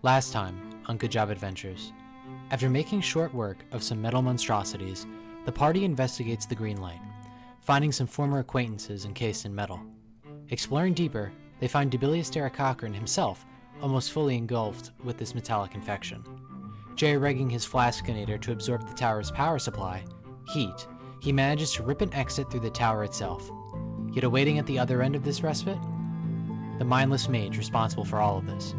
Last time on Good Job Adventures. After making short work of some metal monstrosities, the party investigates the green light, finding some former acquaintances encased in metal. Exploring deeper, they find Debilius Derek himself almost fully engulfed with this metallic infection. Jerry-rigging his flaskinator to absorb the tower's power supply, heat, he manages to rip an exit through the tower itself. Yet awaiting at the other end of this respite, the mindless mage responsible for all of this.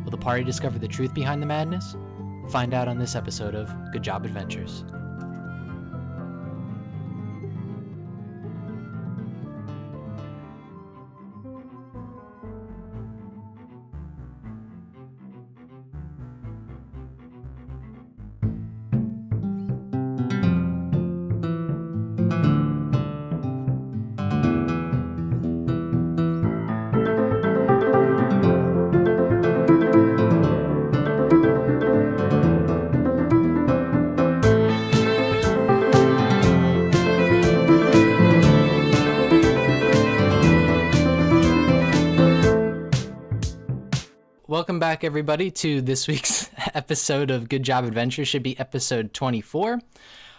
Will the party discover the truth behind the madness? Find out on this episode of Good Job Adventures. Welcome back, everybody, to this week's episode of Good Job Adventure. Should be episode 24.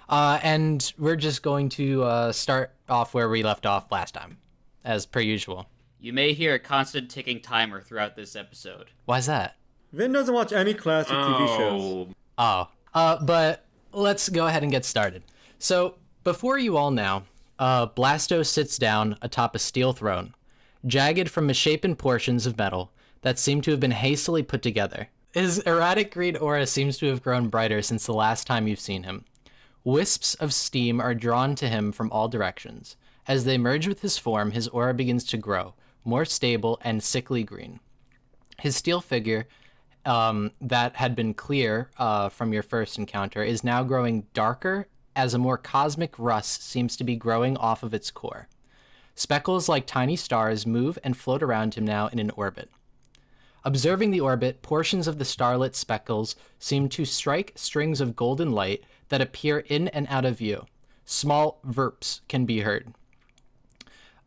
And we're just going to start off where we left off last time, as per usual. You may hear a constant ticking timer throughout this episode. Why's that? Vin doesn't watch any classic TV shows. But let's go ahead and get started. So, before you all know, Blasto sits down atop a steel throne, jagged from misshapen portions of metal that seem to have been hastily put together. His erratic green aura seems to have grown brighter since the last time you've seen him. Wisps of steam are drawn to him from all directions. As they merge with his form, his aura begins to grow, more stable and sickly green. His steel figure, that had been clear from your first encounter, is now growing darker as a more cosmic rust seems to be growing off of its core. Speckles like tiny stars move and float around him now in an orbit. Observing the orbit, portions of the starlit speckles seem to strike strings of golden light that appear in and out of view. Small verps can be heard.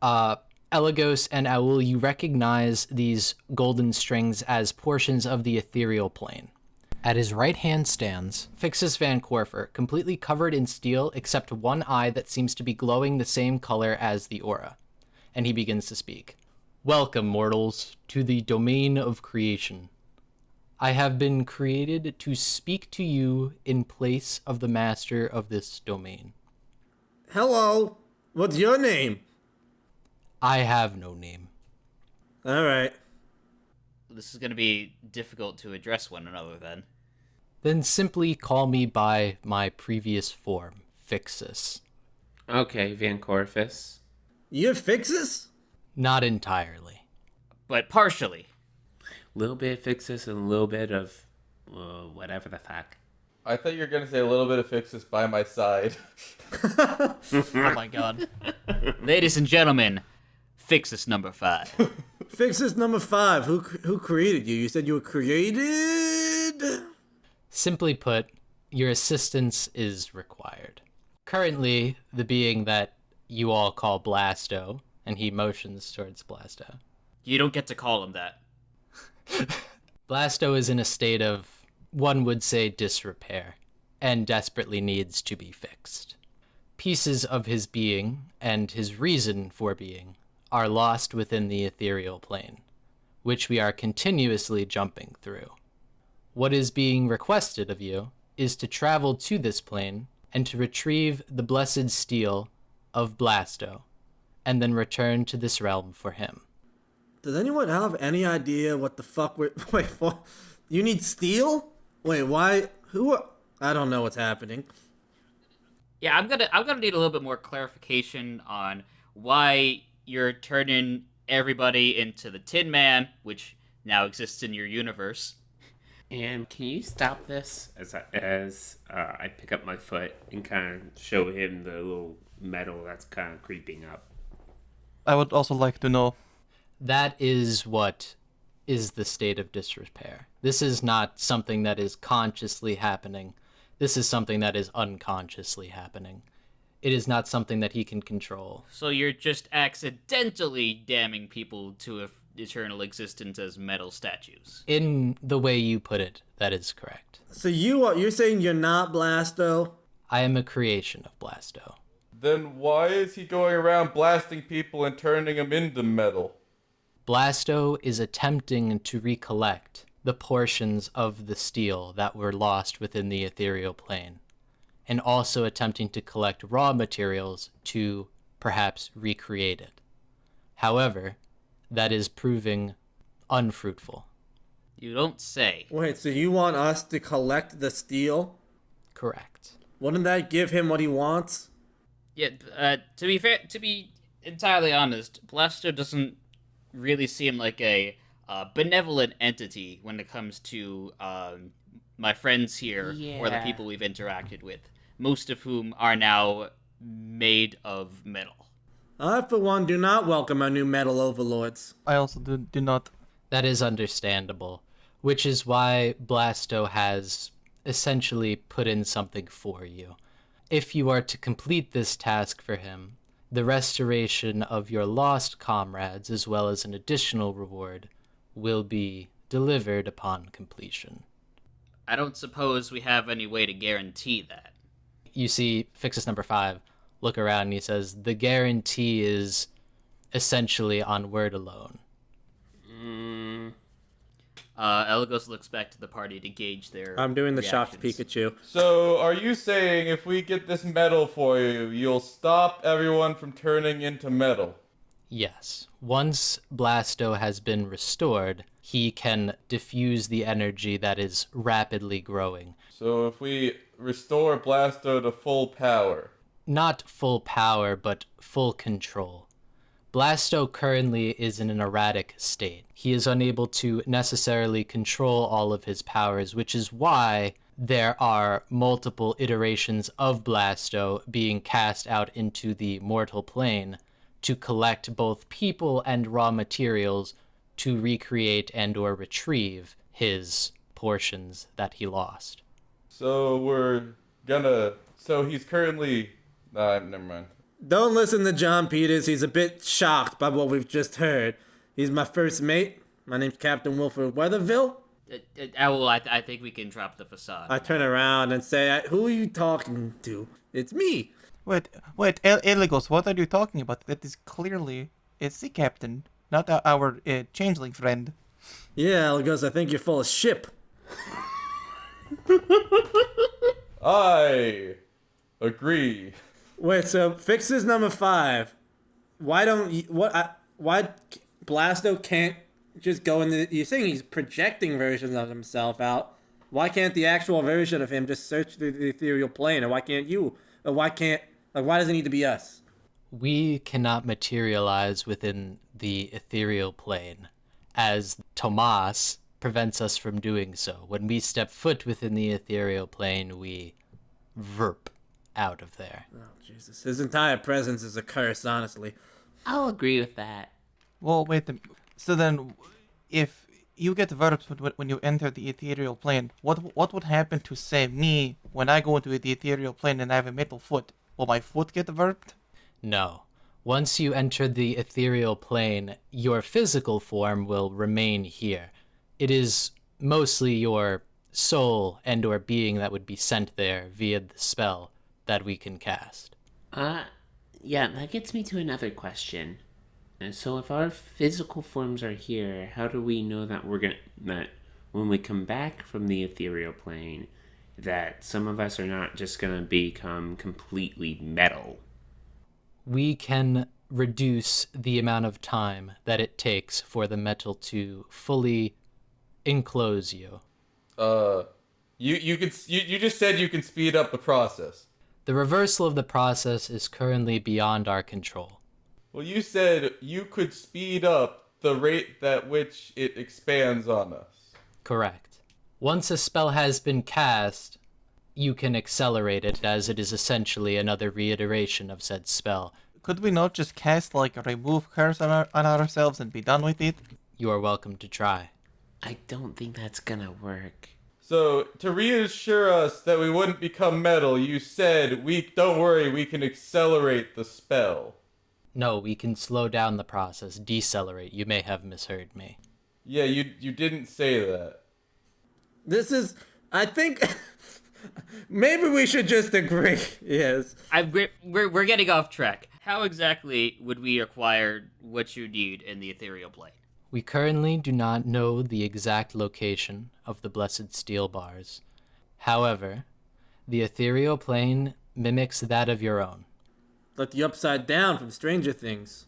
Elagos and Aul, you recognize these golden strings as portions of the Ethereal Plane. At his right hand stands Fixus Van Corfer, completely covered in steel except one eye that seems to be glowing the same color as the aura. And he begins to speak. Welcome, mortals, to the domain of creation. I have been created to speak to you in place of the master of this domain. Hello, what's your name? I have no name. All right. This is going to be difficult to address one another then. Then simply call me by my previous form, Fixus. Okay, Van Corfus. You're Fixus? Not entirely. But partially. Little bit Fixus and a little bit of whatever the fuck. I thought you were going to say a little bit of Fixus by my side. Oh my god. Ladies and gentlemen, Fixus number 5. Fixus number 5. Who created you? You said you were created? Simply put, your assistance is required. Currently, the being that you all call Blasto, and he motions towards Blasto. You don't get to call him that. Blasto is in a state of, one would say, disrepair, and desperately needs to be fixed. Pieces of his being, and his reason for being, are lost within the Ethereal Plane, which we are continuously jumping through. What is being requested of you is to travel to this plane and to retrieve the blessed steel of Blasto, and then return to this realm for him. Does anyone have any idea what the fuck we're... Wait, what? You need steel? Wait, why? I don't know what's happening. Yeah, I'm gonna need a little bit more clarification on why you're turning everybody into the Tin Man, which now exists in your universe. And can you stop this as I pick up my foot and kind of show him the little metal that's kind of creeping up? I would also like to know. That is what is the state of disrepair. This is not something that is consciously happening. This is something that is unconsciously happening. It is not something that he can control. So you're just accidentally damning people to a eternal existence as metal statues. In the way you put it, that is correct. So you're saying you're not Blasto? I am a creation of Blasto. Then why is he going around blasting people and turning them into metal? Blasto is attempting to recollect the portions of the steel that were lost within the ethereal plane, and also attempting to collect raw materials to perhaps recreate it. However, that is proving unfruitful. You don't say. Wait, so you want us to collect the steel? Correct. Wouldn't that give him what he wants? Yeah, to be entirely honest, Blasto doesn't really seem like a benevolent entity when it comes to my friends here or the Yeah. people we've interacted with, most of whom are now made of metal. I, for one, do not welcome our new metal overlords. I also do not. That is understandable, which is why Blasto has essentially put in something for you. If you are to complete this task for him, the restoration of your lost comrades, as well as an additional reward, will be delivered upon completion. I don't suppose we have any way to guarantee that. You see Fixus number 5 look around and he says, the guarantee is essentially on word alone. Elagos looks back to the party to gauge their I'm doing the shocked reactions. Pikachu. So, are you saying if we get this metal for you, you'll stop everyone from turning into metal? Yes. Once Blasto has been restored, he can diffuse the energy that is rapidly growing. So, if we restore Blasto to full power, Not full power, but full control. Blasto currently is in an erratic state. He is unable to necessarily control all of his powers, which is why there are multiple iterations of Blasto being cast out into the mortal plane to collect both people and raw materials to recreate and or retrieve his portions that he lost. so he's currently, never mind. Don't listen to John Peters. He's a bit shocked by what we've just heard. He's my first mate. My name's Captain Wilford Weatherville. Owl, I think we can drop the facade. I turn around and say, who are you talking to? It's me. Wait, Eligos, what are you talking about? That is clearly a sea captain, not our changeling friend. Yeah, Elgos, I think you're full of shit. I agree. Wait, so Fixes number 5. Why don't you, why Blasto can't just go in the, you're saying he's projecting versions of himself out. Why can't the actual version of him just search through the ethereal plane? Or why can't you? Or why does it need to be us? We cannot materialize within the ethereal plane, as Tomas prevents us from doing so. When we step foot within the ethereal plane, we verp out of there. Oh, Jesus. His entire presence is a curse, honestly. I'll agree with that. Well, wait. So then, if you get verbs when you enter the ethereal plane, what would happen to, say, me when I go into the ethereal plane and I have a metal foot? Will my foot get verbed? No. Once you enter the ethereal plane, your physical form will remain here. It is mostly your soul and or being that would be sent there via the spell that we can cast. Yeah, that gets me to another question. So if our physical forms are here, how do we know that that when we come back from the ethereal plane, that some of us are not just gonna become completely metal? We can reduce the amount of time that it takes for the metal to fully enclose you. You just said you can speed up the process. The reversal of the process is currently beyond our control. Well, you said you could speed up the rate at which it expands on us. Correct. Once a spell has been cast, you can accelerate it, as it is essentially another reiteration of said spell. Could we not just cast, like, a remove curse on ourselves and be done with it? You are welcome to try. I don't think that's gonna work. So, to reassure us that we wouldn't become metal, you said, don't worry, we can accelerate the spell. No, we can slow down the process, decelerate. You may have misheard me. Yeah, you didn't say that. This is, I think, maybe we should just agree. Yes. We're getting off track. How exactly would we acquire what you need in the ethereal plane? We currently do not know the exact location of the blessed steel bars. However, the ethereal plane mimics that of your own. Like the Upside Down from Stranger Things.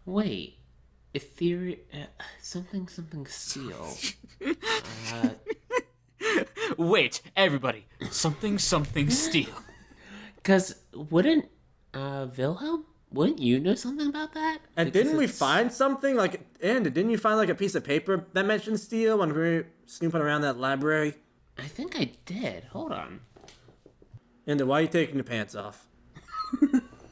Wait, ethereal, something steel. Wait, everybody. Something steel. Cause wouldn't Wilhelm? Wouldn't you know something about that? And Because didn't we it's- find something like? And didn't you find like a piece of paper that mentioned steel when we were snooping around that library? I think I did. Hold on. And why are you taking your pants off?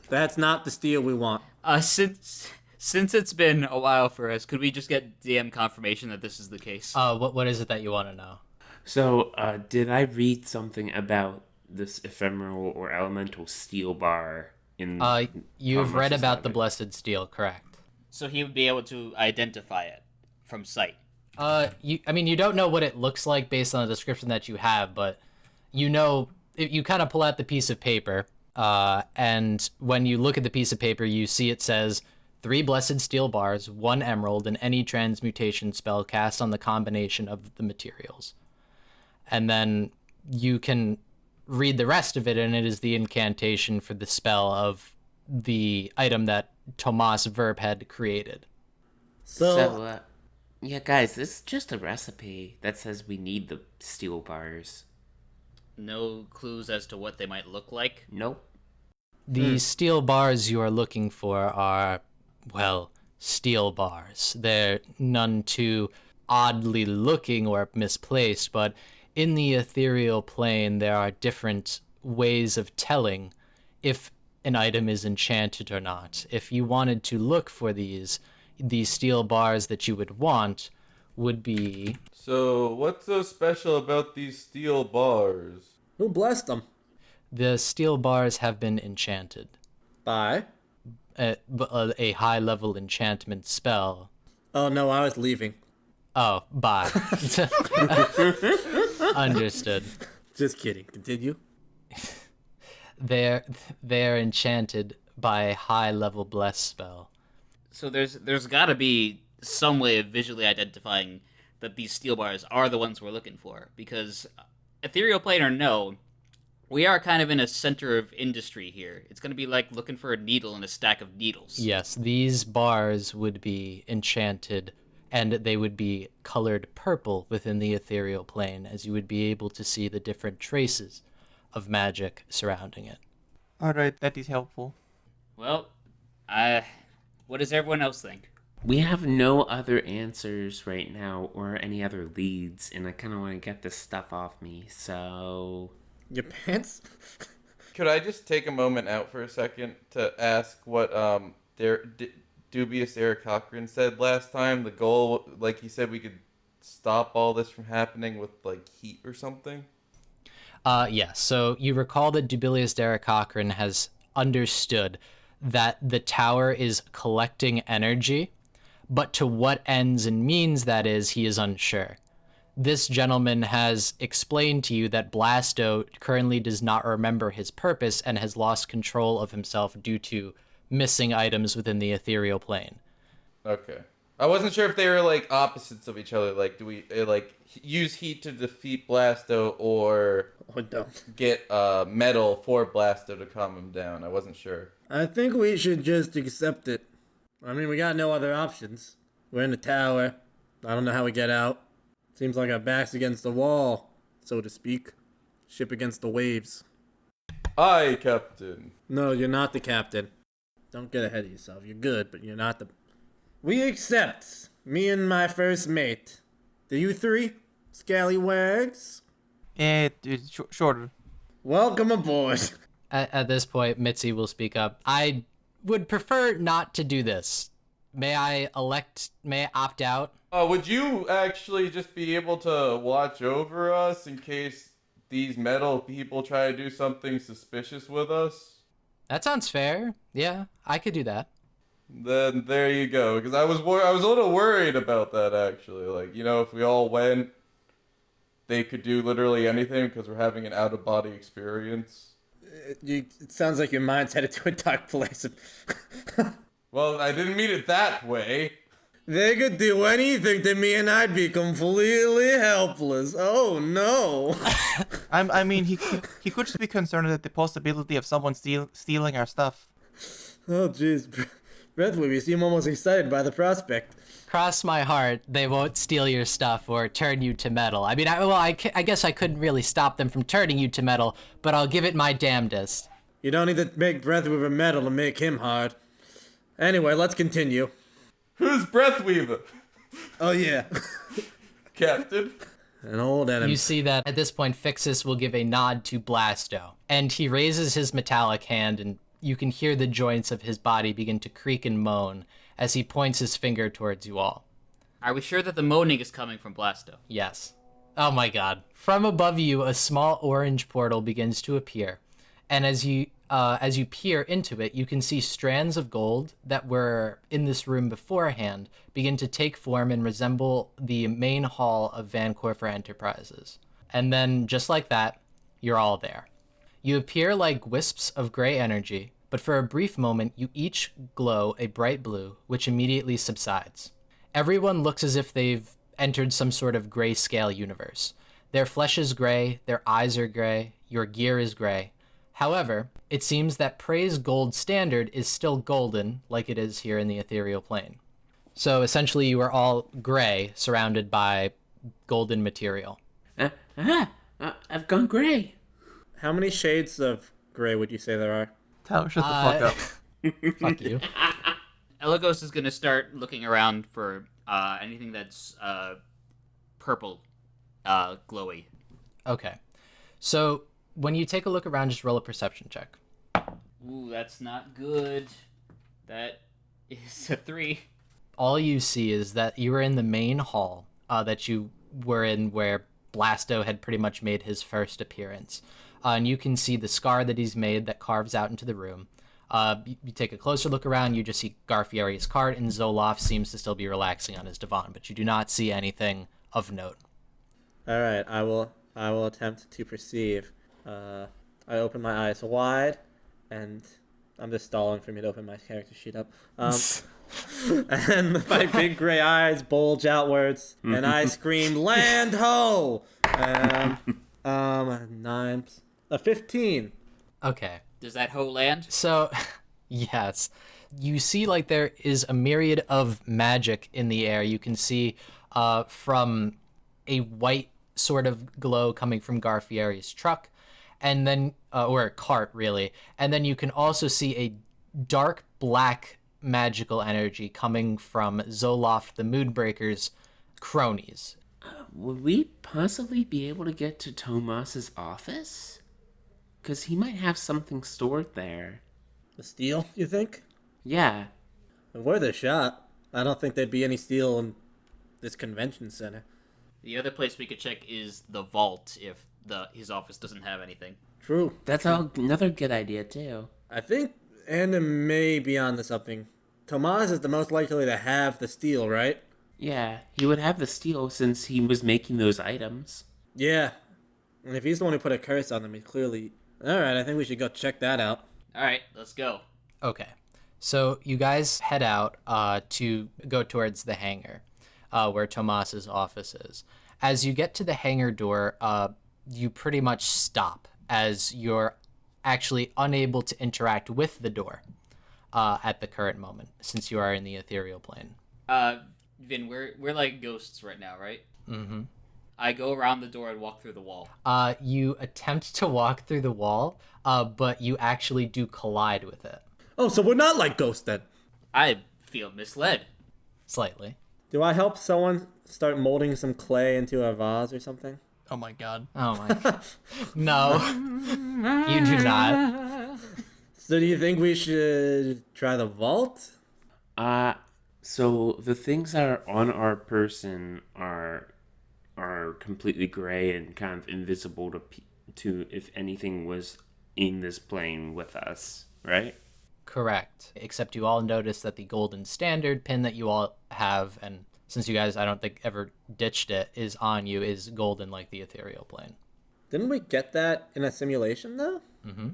That's not the steel we want. Since it's been a while for us, could we just get DM confirmation that this is the case? What is it that you want to know? So, did I read something about this ephemeral or elemental steel bar in? You've read Commerce's about the library? blessed steel, correct? So he would be able to identify it from sight. You don't know what it looks like based on the description that you have, but you know, you kind of pull out the piece of paper, and when you look at the piece of paper, you see it says 3 blessed steel bars, 1 emerald, and any transmutation spell cast on the combination of the materials. And then you can read the rest of it, and it is the incantation for the spell of the item that Tomas Verb had created. So, Yeah, guys, this is just a recipe that says we need the steel bars. No clues as to what they might look like. Nope. The steel bars you are looking for are, well, steel bars. They're none too oddly looking or misplaced, but in the ethereal plane, there are different ways of telling if an item is enchanted or not. If you wanted to look for these steel bars that you would want would be... So, what's so special about these steel bars? who blessed them? The steel bars have been enchanted. By? A high-level enchantment spell. Oh no, I was leaving. Oh, bye. Understood. Just kidding. Continue. They're enchanted by a high-level bless spell. So there's got to be some way of visually identifying that these steel bars are the ones we're looking for, because ethereal plane or no, we are kind of in a center of industry here. It's going to be like looking for a needle in a stack of needles. Yes, these bars would be enchanted, and they would be colored purple within the ethereal plane, as you would be able to see the different traces of magic surrounding it. Alright, that is helpful. Well, what does everyone else think? We have no other answers right now or any other leads, and I kind of want to get this stuff off me, so... Your pants? Could I just take a moment out for a second to ask what Dubious Eric Cochran said last time? The goal, like he said, we could stop all this from happening with like heat or something. Yes, so you recall that Dubilius Derek Cochran has understood that the tower is collecting energy, but to what ends and means that is, he is unsure. This gentleman has explained to you that Blasto currently does not remember his purpose and has lost control of himself due to missing items within the ethereal plane. Okay. I wasn't sure if they were like opposites of each other. Like, do we like use heat to defeat Blasto or Or don't. get metal for Blasto to calm him down? I wasn't sure. I think we should just accept it. I mean, we got no other options. We're in the tower. I don't know how we get out. Seems like our back's against the wall, so to speak. Ship against the waves. Aye, Captain. No, you're not the captain. Don't get ahead of yourself. You're good, but you're not the... We accept. Me and my first mate. Do you three? Scallywags? Sure. Welcome aboard. At this point, Mitzi will speak up. I would prefer not to do this. May I opt out? Would you actually just be able to watch over us in case these metal people try to do something suspicious with us? That sounds fair. Yeah, I could do that. Then there you go. Because I was a little worried about that actually. Like, if we all went, they could do literally anything because we're having an out of body experience. It sounds like your mind's headed to a dark place. Well, I didn't mean it that way. They could do anything to me and I'd be completely helpless. Oh no. I mean, he could just be concerned at the possibility of someone stealing our stuff. Oh jeez. Breathwave, you seem almost excited by the prospect. Cross my heart, they won't steal your stuff or turn you to metal. I mean, I guess I couldn't really stop them from turning you to metal, but I'll give it my damnedest. You don't need to make Breathweaver metal to make him hard. Anyway, let's continue. Who's Breathweaver? Oh yeah. Captain? An old enemy. You see that at this point, Fixus will give a nod to Blasto, and he raises his metallic hand, and you can hear the joints of his body begin to creak and moan as he points his finger towards you all. Are we sure that the moaning is coming from Blasto? Yes. Oh my god. From above you, a small orange portal begins to appear, and as you peer into it, you can see strands of gold that were in this room beforehand begin to take form and resemble the main hall of Van Corfer Enterprises. And then, just like that, you're all there. You appear like wisps of gray energy, but for a brief moment, you each glow a bright blue, which immediately subsides. Everyone looks as if they've entered some sort of grayscale universe. Their flesh is gray, their eyes are gray, your gear is gray. However, it seems that Prey's gold standard is still golden, like it is here in the Ethereal Plane. So essentially, you are all gray, surrounded by golden material. I've gone gray. How many shades of gray would you say there are? Tyler, shut the fuck up. Fuck you. Elagos is going to start looking around for anything that's purple, glowy. Okay. So when you take a look around, just roll a perception check. Ooh, that's not good. That is a 3. All you see is that you were in the main hall that you were in where Blasto had pretty much made his first appearance. And you can see the scar that he's made that carves out into the room. You take a closer look around, you just see Garfieri's cart, and Zoloff seems to still be relaxing on his divan, but you do not see anything of note. All right, I will attempt to perceive. I open my eyes wide, and I'm just stalling for me to open my character sheet up. And my big gray eyes bulge outwards, and I scream, "Land ho!" 9, 15. Okay. Does that hoe land? So, yes. You see, like, there is a myriad of magic in the air. You can see from a white sort of glow coming from Garfieri's truck, and then, or a cart, really. And then you can also see a dark black magical energy coming from Zoloff the Moodbreaker's cronies. Would we possibly be able to get to Tomas's office? Because he might have something stored there. The steel, you think? Yeah. Worth a shot. I don't think there'd be any steel in this convention center. The other place we could check is the vault if his office doesn't have anything. True. That's another good idea, too. I think Anna may be onto something. Tomas is the most likely to have the steel, right? Yeah, he would have the steel since he was making those items. Yeah. And if he's the one who put a curse on them, he clearly... Alright, I think we should go check that out. Alright, let's go. Okay. So you guys head out to go towards the hangar where Tomas's office is. As you get to the hangar door, you pretty much stop as you're actually unable to interact with the door at the current moment, since you are in the ethereal plane. Vin, we're like ghosts right now, right? Mm-hmm. I go around the door and walk through the wall. You attempt to walk through the wall, but you actually do collide with it. Oh, so we're not like ghosts then. I feel misled. Slightly. Do I help someone start molding some clay into a vase or something? Oh my god. Oh my. No. You do not. So do you think we should try the vault? So the things that are on our person are completely gray and kind of invisible to if anything was in this plane with us, right? Correct. Except you all notice that the golden standard pin that you all have, and since you guys, I don't think, ever ditched it, is on you, is golden like the ethereal plane. Didn't we get that in a simulation, though? Mm-hmm.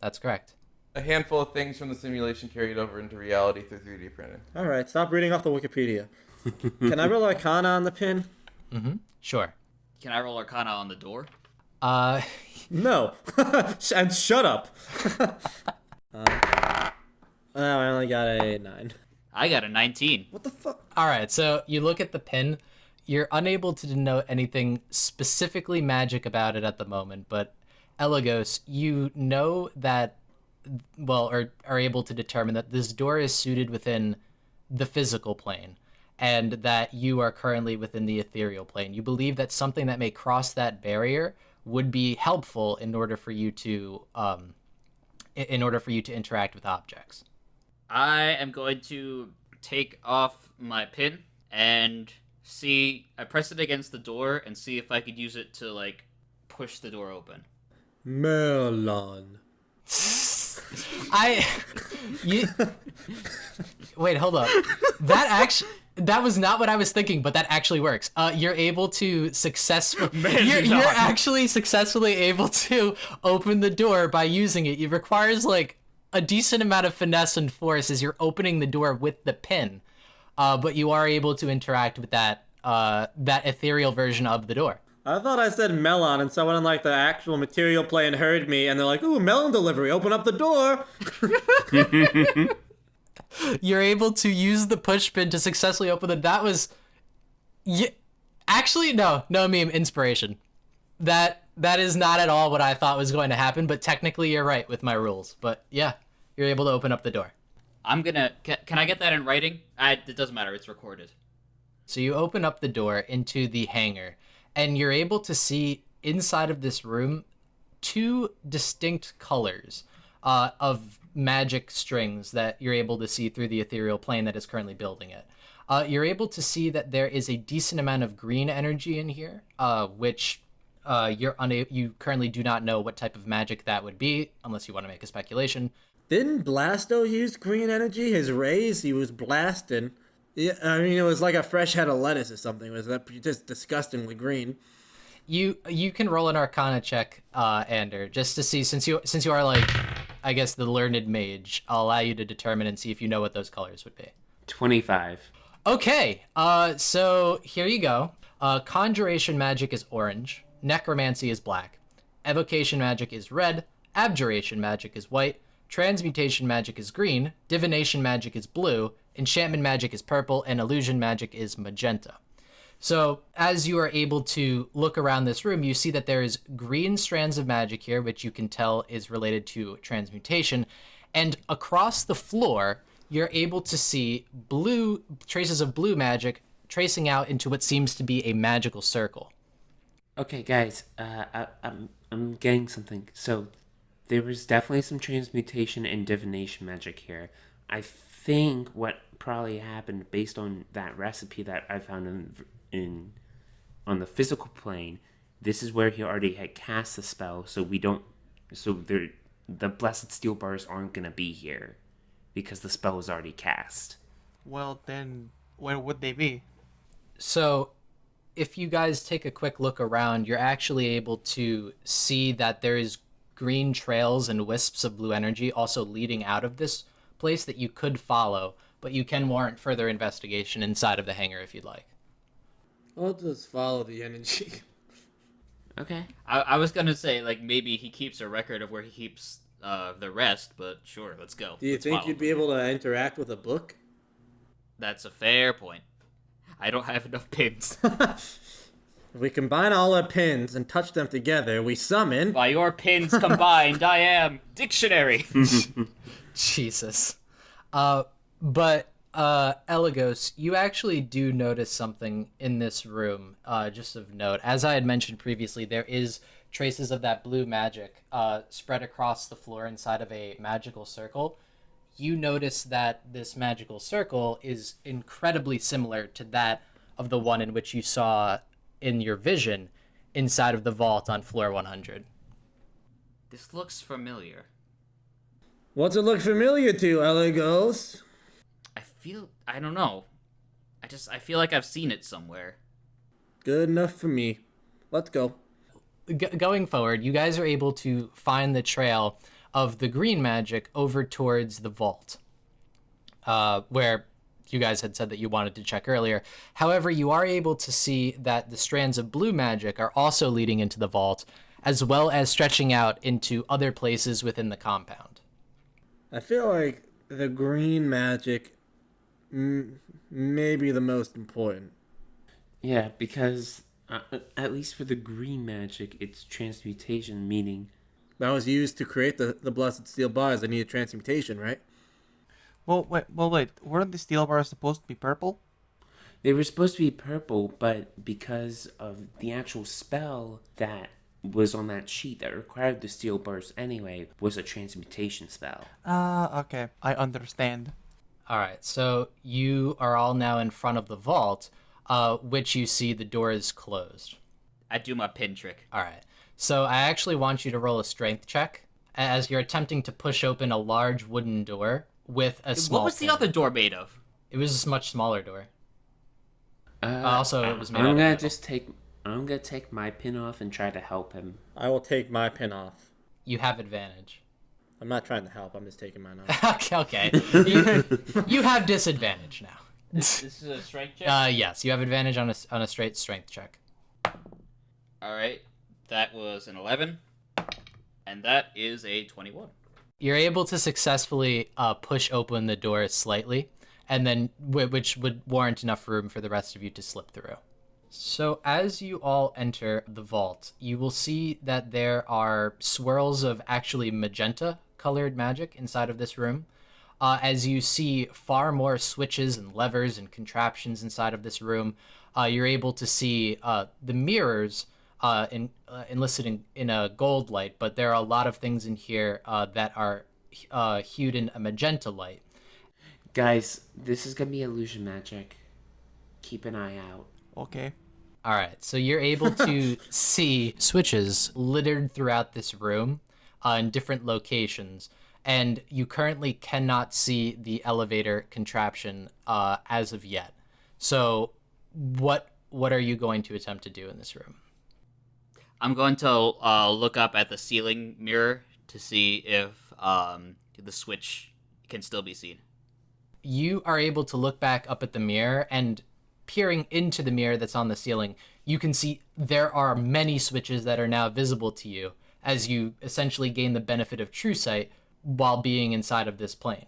That's correct. A handful of things from the simulation carried over into reality through 3D printing. All right, stop reading off the Wikipedia. Can I roll Arcana on the pin? Mm-hmm. Sure. Can I roll Arcana on the door? No. And shut up. I only got a 9. I got a 19. What the fuck? All right, so you look at the pin. You're unable to denote anything specifically magic about it at the moment, but Elagos, you know that, well, or are able to determine that this door is suited within the physical plane, and that you are currently within the ethereal plane. You believe that something that may cross that barrier would be helpful in order for you to interact with objects. I am going to take off my pin and see. I press it against the door and see if I could use it to, like, push the door open. Melon. Wait, hold up. That was not what I was thinking, but that actually works. You're able to you're actually successfully able to open the door by using it. It requires like a decent amount of finesse and force as you're opening the door with the pin, but you are able to interact with that ethereal version of the door. I thought I said melon, and someone in like the actual material plane heard me, and they're like, "Ooh, melon delivery! Open up the door." You're able to use the push pin to successfully open the. That was, actually no meme inspiration. That is not at all what I thought was going to happen. But technically, you're right with my rules. But yeah, you're able to open up the door. I'm gonna. Can I get that in writing? It doesn't matter. It's recorded. So you open up the door into the hangar, and you're able to see inside of this room 2 distinct colors of magic strings that you're able to see through the ethereal plane that is currently building it. You're able to see that there is a decent amount of green energy in here, which you currently do not know what type of magic that would be, unless you want to make a speculation. Didn't Blasto use green energy? His rays, he was blasting. Yeah, I mean, it was like a fresh head of lettuce or something. It was just disgustingly green. You can roll an Arcana check, Ander, just to see, since you are like, I guess, the learned mage. I'll allow you to determine and see if you know what those colors would be. 25. Okay, so here you go. Conjuration magic is orange. Necromancy is black. Evocation magic is red. Abjuration magic is white. Transmutation magic is green. Divination magic is blue. Enchantment magic is purple. And illusion magic is magenta. So as you are able to look around this room, you see that there is green strands of magic here, which you can tell is related to transmutation. And across the floor, you're able to see traces of blue magic tracing out into what seems to be a magical circle. Okay, guys, I'm getting something. So there was definitely some transmutation and divination magic here. I think what probably happened based on that recipe that I found on the physical plane, this is where he already had cast the spell, so the blessed steel bars aren't gonna be here because the spell was already cast. Well, then where would they be? So if you guys take a quick look around, you're actually able to see that there is green trails and wisps of blue energy also leading out of this place that you could follow, but you can warrant further investigation inside of the hangar if you'd like. I'll just follow the energy. Okay. I was gonna say, like, maybe he keeps a record of where he keeps the rest, but sure, let's go. Do you Let's think follow. you'd be able to interact with a book? That's a fair point. I don't have enough pins. If we combine all our pins and touch them together, we summon... By your pins combined, I am dictionary. Jesus. But Elagos, you actually do notice something in this room, just of note. As I had mentioned previously, there is traces of that blue magic spread across the floor inside of a magical circle. You notice that this magical circle is incredibly similar to that of the one in which you saw in your vision inside of the vault on floor 100. This looks familiar. What's it look familiar to, LA Ghost? I don't know. I feel like I've seen it somewhere. Good enough for me. Let's go. Going forward, you guys are able to find the trail of the green magic over towards the vault, where you guys had said that you wanted to check earlier. However, you are able to see that the strands of blue magic are also leading into the vault, as well as stretching out into other places within the compound. I feel like the green magic may be the most important. Yeah, because at least for the green magic, it's transmutation, meaning That was used to create the blessed steel bars that needed transmutation, right? Well, wait. Weren't the steel bars supposed to be purple? they were supposed to be purple, but because of the actual spell that was on that sheet that required the steel bars anyway, was a transmutation spell. Okay. I understand. All right, so you are all now in front of the vault, which you see the door is closed. I do my pin trick. All right, so I actually want you to roll a strength check as you're attempting to push open a large wooden door with a small What was the pin. other door made of? It was a much smaller door. Also, it was made out I'm of gonna metal. I'm gonna take my pin off and try to help him. I will take my pin off. You have advantage. I'm not trying to help. I'm just taking mine off. Okay. You have disadvantage now. This is a strength check. Yes, you have advantage on a straight strength check. All right, that was an 11, and that is a 21. You're able to successfully push open the door slightly, and then which would warrant enough room for the rest of you to slip through. So as you all enter the vault, you will see that there are swirls of actually magenta colored magic inside of this room. As you see far more switches and levers and contraptions inside of this room, you're able to see the mirrors enlisted in a gold light, but there are a lot of things in here that are hued in a magenta light. Guys, this is gonna be illusion magic. Keep an eye out. Okay. All right, so you're able to see switches littered throughout this room in different locations, and you currently cannot see the elevator contraption as of yet. So what are you going to attempt to do in this room? I'm going to look up at the ceiling mirror to see if the switch can still be seen. You are able to look back up at the mirror, and peering into the mirror that's on the ceiling, you can see there are many switches that are now visible to you as you essentially gain the benefit of true sight while being inside of this plane.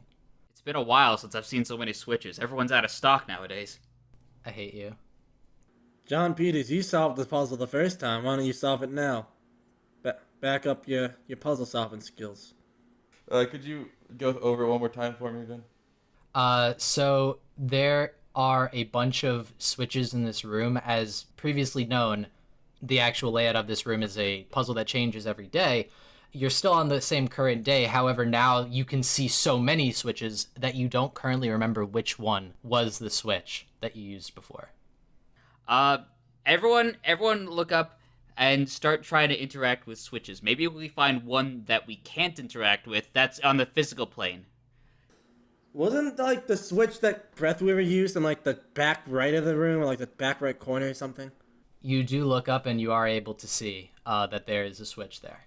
It's been a while since I've seen so many switches. Everyone's out of stock nowadays. I hate you. John Peters, you solved the puzzle the first time. Why don't you solve it now? Back up your puzzle solving skills. Could you go over it one more time for me again? So there are a bunch of switches in this room. As previously known, the actual layout of this room is a puzzle that changes every day. You're still on the same current day. However, now you can see so many switches that you don't currently remember which one was the switch that you used before. Everyone look up and start trying to interact with switches. Maybe we find one that we can't interact with that's on the physical plane. Wasn't like the switch that Breathweaver used in like the back right of the room or like the back right corner or something? You do look up and you are able to see that there is a switch there.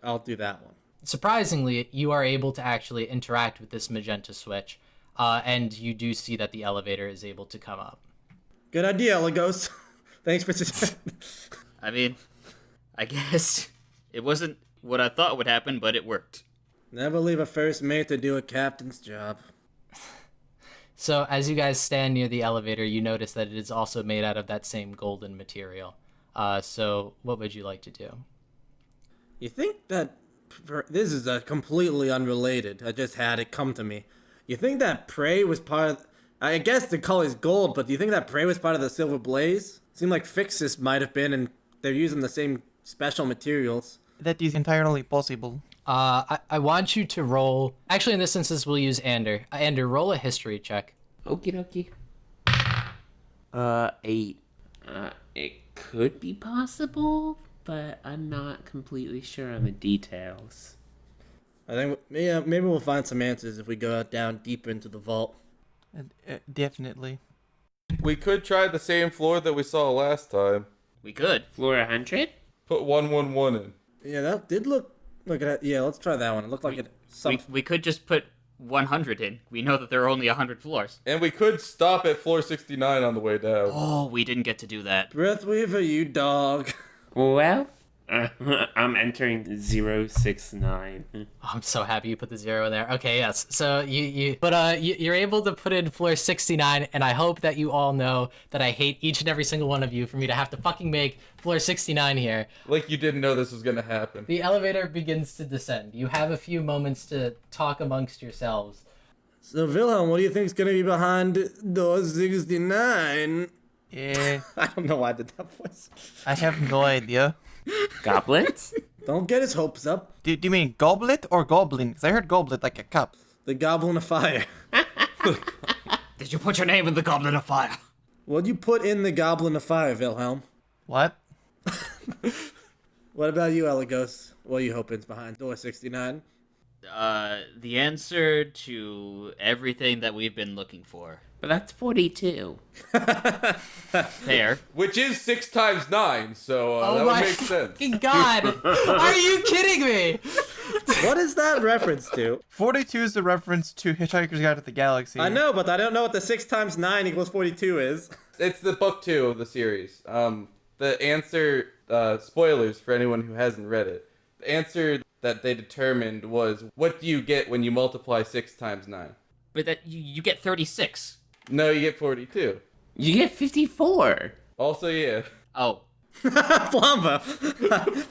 I'll do that one. Surprisingly, you are able to actually interact with this magenta switch, and you do see that the elevator is able to come up. Good idea, Legos. Thanks for I mean, I guess it wasn't what I thought would happen, but it worked. Never leave a first mate to do a captain's job. So as you guys stand near the elevator, you notice that it is also made out of that same golden material. So what would you like to do? You think that this is completely unrelated? I just had it come to me. You think that prey was part of? I guess the color's gold, but do you think that prey was part of the silver blaze? Seemed like Fixus might have been, and they're using the same special materials. That is entirely possible. I want you to roll. Actually, in this instance, we'll use Ander. Ander, roll a history check. Okie dokie. 8. It could be possible, but I'm not completely sure on the details. I think maybe we'll find some answers if we go down deeper into the vault. Definitely. We could try the same floor that we saw last time. We could. Floor 100? Put 111 in. Yeah, that did look at that. Yeah, let's try that one. It looked like We could just put 100 in. We know that there are only 100 floors. And we could stop at floor 69 on the way down. Oh, we didn't get to do that. Breathweaver, you dog. Well, I'm entering 069. I'm so happy you put the 0 in there. Okay, yes. So you're able to put in floor 69, and I hope that you all know that I hate each and every single one of you for me to have to fucking make floor 69 here. Like you didn't know this was gonna happen. The elevator begins to descend. You have a few moments to talk amongst yourselves. So, Wilhelm, what do you think's gonna be behind door 69? Yeah, I don't know why I did that voice. I have no idea. Goblins? Don't get his hopes up. Do you mean goblet or goblin? Because I heard goblet like a cup. The Goblin of Fire. Did you put your name in the Goblet of Fire? What'd you put in the Goblin of Fire, Wilhelm? What? What about you, Eligos? What are you hoping's behind door 69? The answer to everything that we've been looking for. But that's 42. Fair. Which is 6 times 9, so that would make sense. fucking god! Are you kidding me? What is that reference to? 42 is the reference to Hitchhiker's Guide to the Galaxy. I know, but I don't know what the 6 times 9 equals 42 is. It's the book 2 of the series. The answer, spoilers for anyone who hasn't read it. The answer that they determined was, what do you get when you multiply 6 times 9? But that you get 36. No, you get 42. You get 54. Also, yeah. Oh. Plumbo.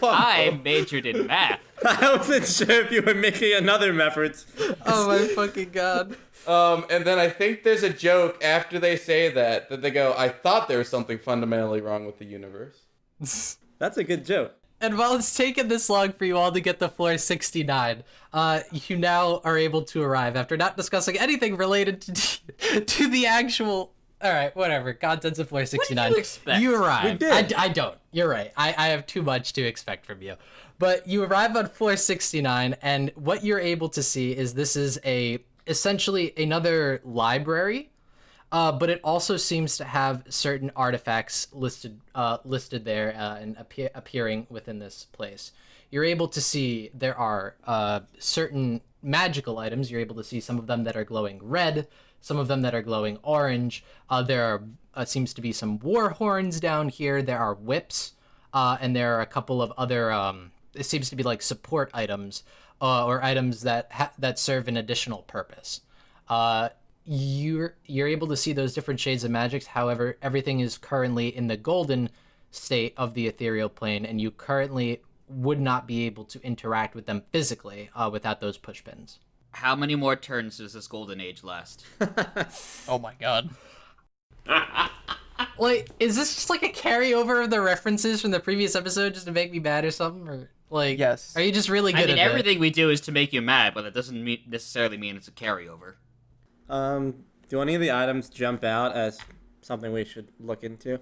I majored in math. I wasn't sure if you were making another reference. Oh my fucking god. And then I think there's a joke after they say that they go, I thought there was something fundamentally wrong with the universe. That's a good joke. And while it's taken this long for you all to get to floor 69, you now are able to arrive after not discussing anything related to the actual... Alright, whatever. Contents of floor 69. What did you expect? You arrive. We did. I don't. You're right. I have too much to expect from you. But you arrive on floor 69, and what you're able to see is this is essentially another library. But it also seems to have certain artifacts listed there and appearing within this place. You're able to see there are certain magical items. You're able to see some of them that are glowing red, some of them that are glowing orange. There seems to be some war horns down here. There are whips, and there are a couple of other. It seems to be like support items or items that serve an additional purpose. You're able to see those different shades of magics. However, everything is currently in the golden state of the ethereal plane, and you currently would not be able to interact with them physically without those push pins. How many more turns does this golden age last? Oh my god. Like, is this just like a carryover of the references from the previous episode just to make me mad or something? Or like, Yes. Are you just really good I mean, at everything we do is to make you mad, but that doesn't necessarily mean it's a carryover. Do any of the items jump out as something we should look into?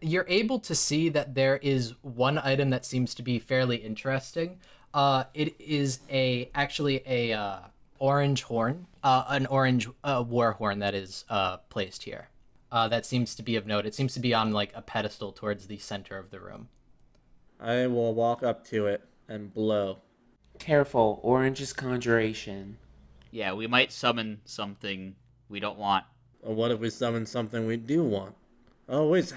You're able to see that there is one item that seems to be fairly interesting. It is actually a orange horn, an orange war horn that is placed here. That seems to be of note. It seems to be on like a pedestal towards the center of the room. I will walk up to it and blow. Careful, orange is conjuration. Yeah, we might summon something we don't want. Or what if we summon something we do want? Oh, wait.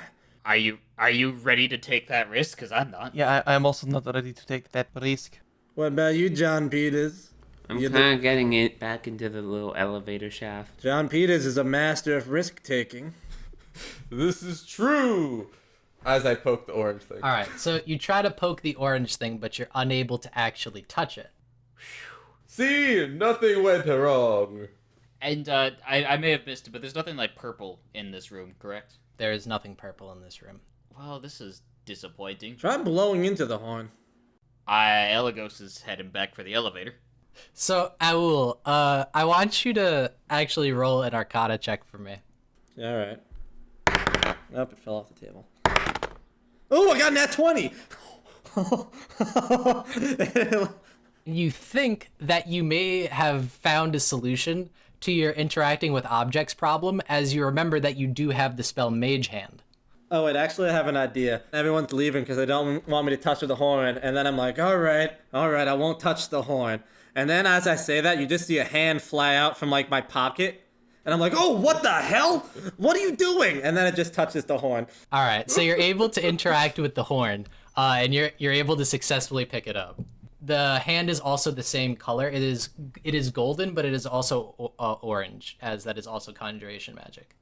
Are you ready to take that risk? Because I'm not. Yeah, I'm also not ready to take that risk. What about you, John Peters? I'm You kind of getting it back into the little elevator shaft. John Peters is a master of risk-taking. This is true! As I poke the orange thing. All right, so you try to poke the orange thing, but you're unable to actually touch it. See? Nothing went wrong. And I may have missed it, but there's nothing like purple in this room, correct? There is nothing purple in this room. Well, this is disappointing. Try blowing into the horn. Eligos is heading back for the elevator. So, Aul, I want you to actually roll an Arcana check for me. Alright. Nope, it fell off the table. Oh, I got nat 20! You think that you may have found a solution to your interacting with objects problem, as you remember that you do have the spell Mage Hand. Oh wait, actually I have an idea. Everyone's leaving because they don't want me to touch the horn, and then I'm like, all right, I won't touch the horn. And then as I say that, you just see a hand fly out from like my pocket, and I'm like, oh, what the hell? What are you doing? And then it just touches the horn. All right, so you're able to interact with the horn, and you're able to successfully pick it up. The hand is also the same color. It is golden, but it is also orange, as that is also conjuration magic.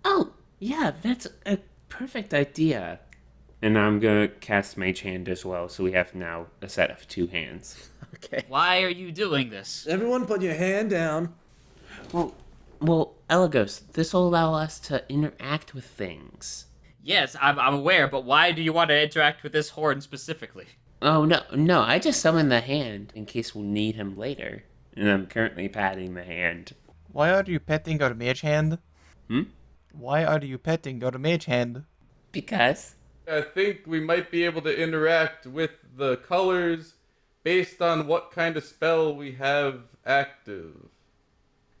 Oh, yeah, that's a perfect idea. And I'm gonna cast Mage Hand as well, so we have now a set of 2 hands. Okay. Why are you doing this? Everyone put your hand down. Well, Elagos, this will allow us to interact with things. Yes, I'm aware, but why do you want to interact with this horn specifically? Oh, no, I just summoned the hand in case we'll need him later. And I'm currently patting the hand. Why are you petting your mage hand? Hmm? Why are you petting your mage hand? Because? I think we might be able to interact with the colors based on what kind of spell we have active.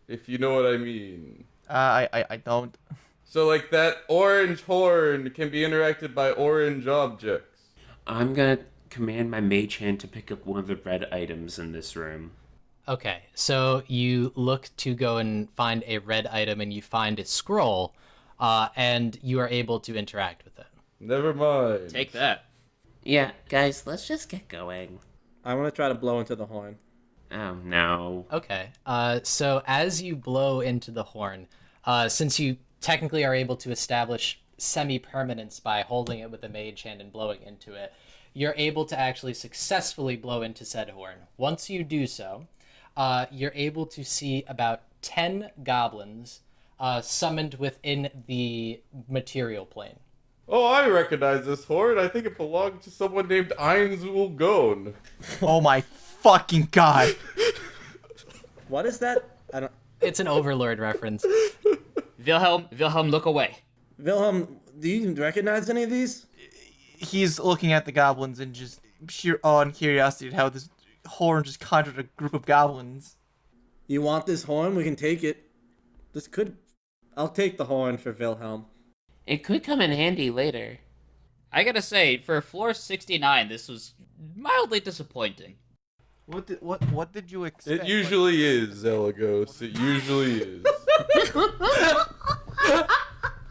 If you know what I mean. I don't. So like that orange horn can be interacted by orange objects. I'm gonna command my Mage Hand to pick up one of the red items in this room. Okay, so you look to go and find a red item, and you find a scroll, and you are able to interact with it. Never mind. Take that. Yeah, guys, let's just get going. I want to try to blow into the horn. Oh, no. Okay, so as you blow into the horn, since you technically are able to establish semi-permanence by holding it with a mage hand and blowing into it, you're able to actually successfully blow into said horn. Once you do so, you're able to see about 10 goblins summoned within the material plane. Oh, I recognize this horn. I think it belonged to someone named Einzul Gon. Oh my fucking god. What is that? I don't. It's an Overlord reference. Wilhelm, look away. Wilhelm, do you recognize any of these? He's looking at the goblins and just sheer awe and curiosity at how this horn just conjured a group of goblins. You want this horn? We can take it. This could. I'll take the horn for Wilhelm. It could come in handy later. I gotta say, for floor 69, this was mildly disappointing. What did you expect? It usually is, Elagos. It usually is.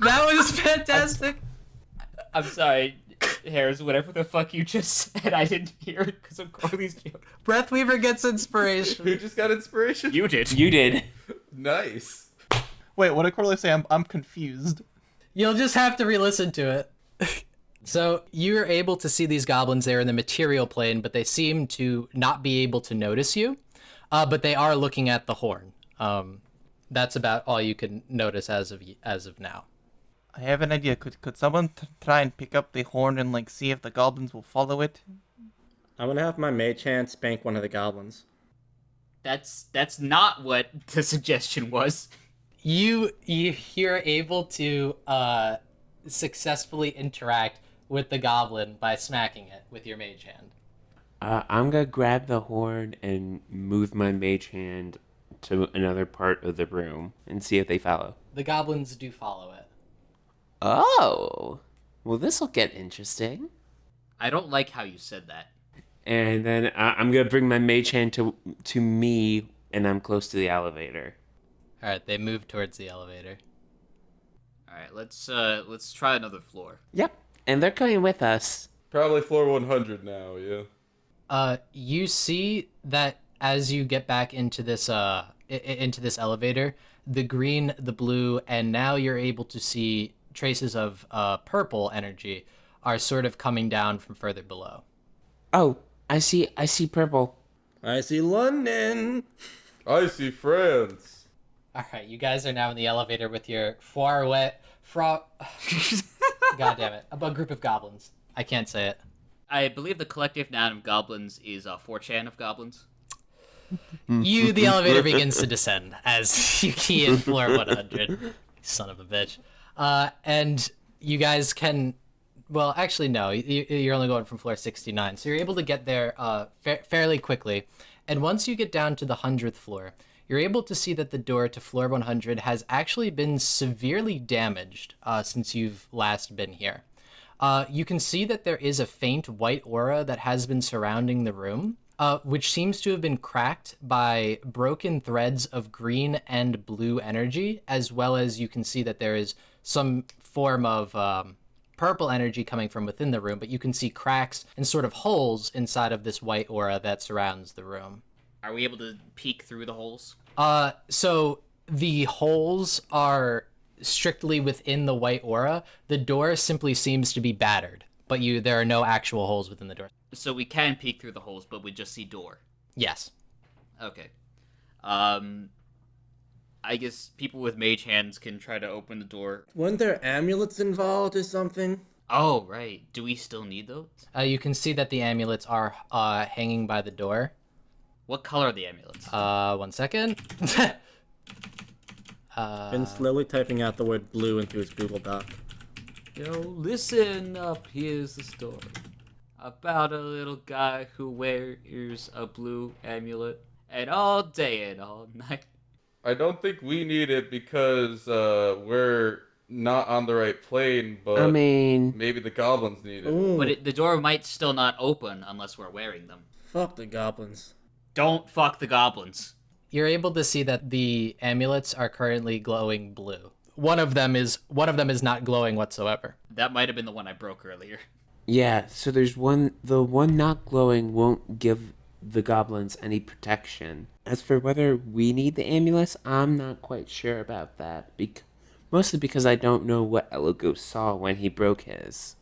That was fantastic. I'm sorry, Harris, whatever the fuck you just said, I didn't hear it because of Corley's joke. Breathweaver gets inspiration. Who just got inspiration? You did. You did. Nice. Wait, what did Corley say? I'm confused. You'll just have to re-listen to it. So you're able to see these goblins there in the material plane, but they seem to not be able to notice you. But they are looking at the horn. That's about all you can notice as of now. I have an idea. Could someone try and pick up the horn and like see if the goblins will follow it? I'm gonna have my mage hand spank one of the goblins. That's not what the suggestion was. You're able to successfully interact with the goblin by smacking it with your mage hand. I'm gonna grab the horn and move my Mage Hand to another part of the room and see if they follow. The goblins do follow it. Oh! Well, this'll get interesting. I don't like how you said that. And then I'm gonna bring my Mage Hand to me, and I'm close to the elevator. All right, they move towards the elevator. All right, let's try another floor. Yep, and they're coming with us. Probably floor 100 now, yeah. You see that as you get back into this elevator, the green, the blue, and now you're able to see traces of purple energy are sort of coming down from further below. Oh, I see purple. I see London. I see France. All right, you guys are now in the elevator with your God damn it, a group of goblins. I can't say it. I believe the collective noun of goblins is 4chan of goblins. The elevator begins to descend as you key in floor 100. Son of a bitch. And you guys can well, actually, no. You're only going from floor 69, so you're able to get there fairly quickly. And once you get down to the 100th floor, you're able to see that the door to floor 100 has actually been severely damaged since you've last been here. You can see that there is a faint white aura that has been surrounding the room, which seems to have been cracked by broken threads of green and blue energy, as well as you can see that there is some form of purple energy coming from within the room, but you can see cracks and sort of holes inside of this white aura that surrounds the room. Are we able to peek through the holes? So the holes are strictly within the white aura. The door simply seems to be battered, but there are no actual holes within the door. So we can peek through the holes, but we just see door. Yes. Okay. I guess people with mage hands can try to open the door. Weren't there amulets involved or something? Oh, right. Do we still need those? You can see that the amulets are hanging by the door. What color are the amulets? 1 second. Been slowly typing out the word blue into his Google Doc. Yo, listen up. Here's the story about a little guy who wears a blue amulet, and all day and all night. I don't think we need it because we're not on the right plane, but I mean, maybe the goblins need it. Ooh, But the door might still not open unless we're wearing them. fuck the goblins. Don't fuck the goblins. You're able to see that the amulets are currently glowing blue. One of them is not glowing whatsoever. That might have been the one I broke earlier. yeah, so there's one, the one not glowing won't give the goblins any protection. As for whether we need the amulets, I'm not quite sure about that. Mostly because I don't know what Eligos saw when he broke his.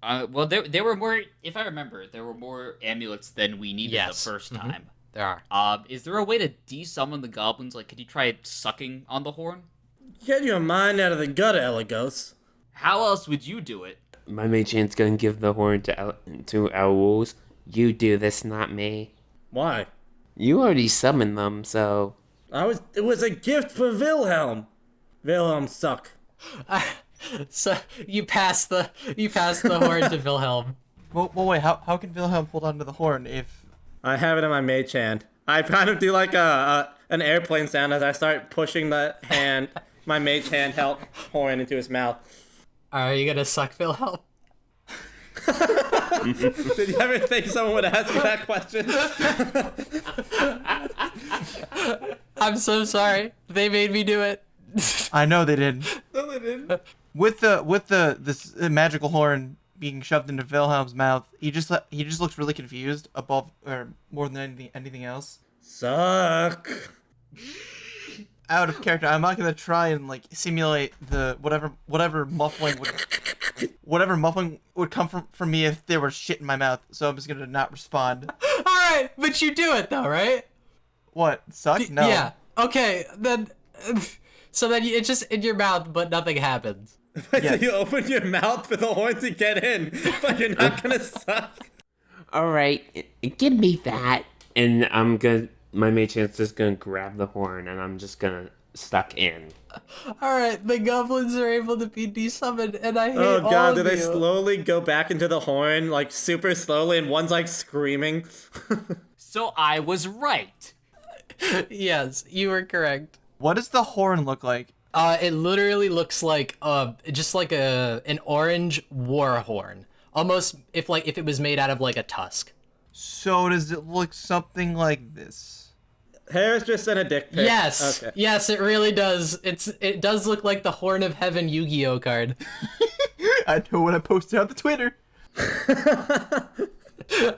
Well, there were more, if I remember, there were more amulets than we needed Yes. the first time. There are. Is there a way to de-summon the goblins? Like, could you try sucking on the horn? Get your mind out of the gutter, Eligos. How else would you do it? My mage hand's gonna give the horn to owls. You do this, not me. Why? You already summoned them, so... It was a gift for Wilhelm. Wilhelm suck. So you pass the horn to Wilhelm. Well, wait, how can Wilhelm hold onto the horn if... I have it in my mage hand. I kind of do like an airplane sound as I start pushing my mage hand horn into his mouth. Are you gonna suck Wilhelm? Did you ever think someone would ask you that question? I'm so sorry. They made me do it. I know they didn't. No, they didn't. With this magical horn being shoved into Wilhelm's mouth, he just looks really confused above or more than anything else. Suck. Out of character, I'm not gonna try and like simulate the whatever muffling would come from me if there were shit in my mouth. So I'm just gonna not respond. All right, but you do it though, right? What? Suck? No. Yeah. Okay. Then, so then it's just in your mouth, but nothing happens. Wait, so Yes. you open your mouth for the horn to get in, but you're not gonna suck? Alright, give me that. And my mage hand's just gonna grab the horn and I'm just gonna suck in. All right, the goblins are able to be desummoned, and I hate Oh all god, of do they you. slowly go back into the horn, like super slowly, and one's like screaming? So I was right. Yes, you were correct. What does the horn look like? It literally looks like just like an orange war horn, almost if it was made out of like a tusk. So does it look something like this? Harris just sent a dick pic. Yes, Okay. yes, it really does. It does look like the Horn of Heaven Yu-Gi-Oh card. I know what I posted on the Twitter.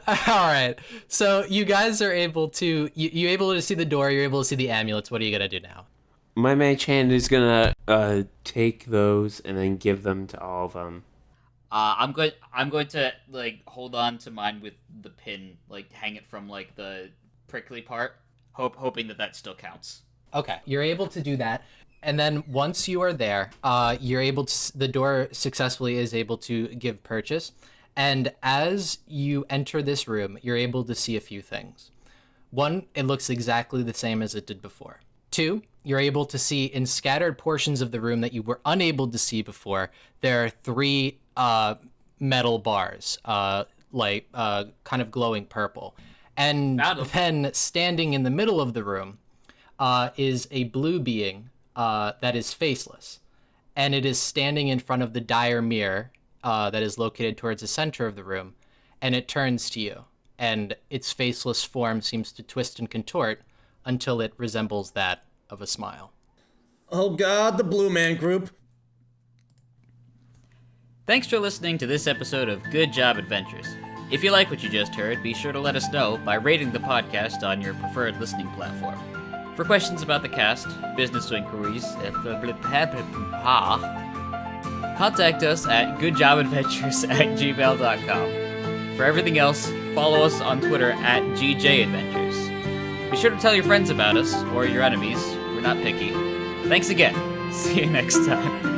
All right, so you guys are able to you able to see the door. You're able to see the amulets. What are you gonna do now? My mage hand is gonna take those and then give them to all of them. I'm going to like hold on to mine with the pin, like hang it from like the prickly part, hoping that still counts. Okay, you're able to do that, and then once you are there, you're able to. The door successfully is able to give purchase, and as you enter this room, you're able to see a few things. One, it looks exactly the same as it did before. Two, you're able to see in scattered portions of the room that you were unable to see before. There are three metal bars, like kind of glowing purple. And Found 'em. then standing in the middle of the room is a blue being that is faceless. And it is standing in front of the dire mirror that is located towards the center of the room. And it turns to you. And its faceless form seems to twist and contort until it resembles that of a smile. Oh God, the Blue Man Group. Thanks for listening to this episode of Good Job Adventures. If you like what you just heard, be sure to let us know by rating the podcast on your preferred listening platform. For questions about the cast, business inquiries, contact us at goodjobadventures@gmail.com. For everything else, follow us on Twitter at GJAdventures. Be sure to tell your friends about us, or your enemies. We're not picky. Thanks again. See you next time.